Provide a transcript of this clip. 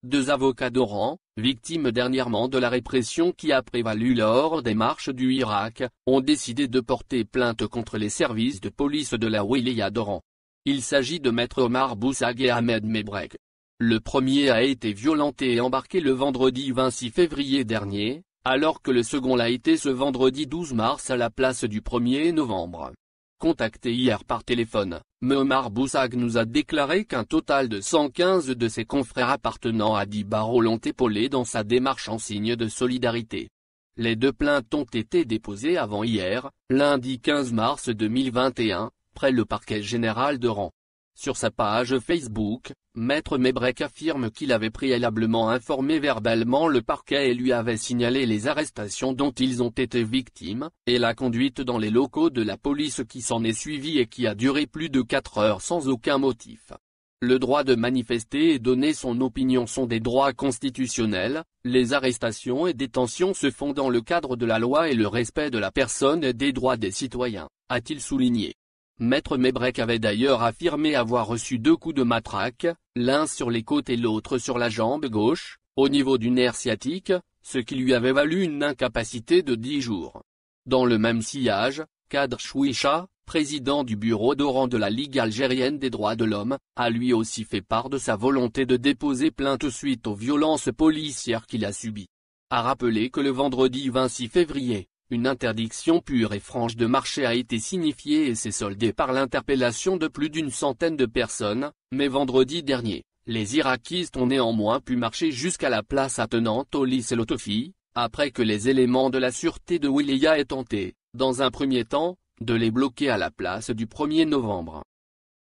Deux avocats d'Oran, victimes dernièrement de la répression qui a prévalu lors des marches du Irak, ont décidé de porter plainte contre les services de police de la wilaya d'Oran. Il s'agit de Maître Omar Boussag et Ahmed Mebrek. Le premier a été violenté et embarqué le vendredi 26 février dernier, alors que le second l'a été ce vendredi 12 mars à la place du 1er novembre. Contacté hier par téléphone, Omar Boussag nous a déclaré qu'un total de 115 de ses confrères appartenant à 10 barreaux l'ont épaulé dans sa démarche en signe de solidarité. Les deux plaintes ont été déposées avant hier, lundi 15 mars 2021, près le parquet général d'Oran. Sur sa page Facebook, Maître Mebrek affirme qu'il avait préalablement informé verbalement le parquet et lui avait signalé les arrestations dont ils ont été victimes, et la conduite dans les locaux de la police qui s'en est suivie et qui a duré plus de 4 heures sans aucun motif. Le droit de manifester et donner son opinion sont des droits constitutionnels, les arrestations et détentions se font dans le cadre de la loi et le respect de la personne et des droits des citoyens, a-t-il souligné. Maître Mebrek avait d'ailleurs affirmé avoir reçu 2 coups de matraque, l'un sur les côtes et l'autre sur la jambe gauche, au niveau du nerf sciatique, ce qui lui avait valu une incapacité de 10 jours. Dans le même sillage, Kadr Chouicha, président du bureau d'Oran de la Ligue algérienne des droits de l'homme, a lui aussi fait part de sa volonté de déposer plainte suite aux violences policières qu'il a subies. A rappelé que le vendredi 26 février, une interdiction pure et franche de marcher a été signifiée et s'est soldée par l'interpellation de plus d'une centaine de personnes, mais vendredi dernier, les Irakistes ont néanmoins pu marcher jusqu'à la place attenante au lycée Lotofi, après que les éléments de la sûreté de Wilaya aient tenté, dans un premier temps, de les bloquer à la place du 1er novembre.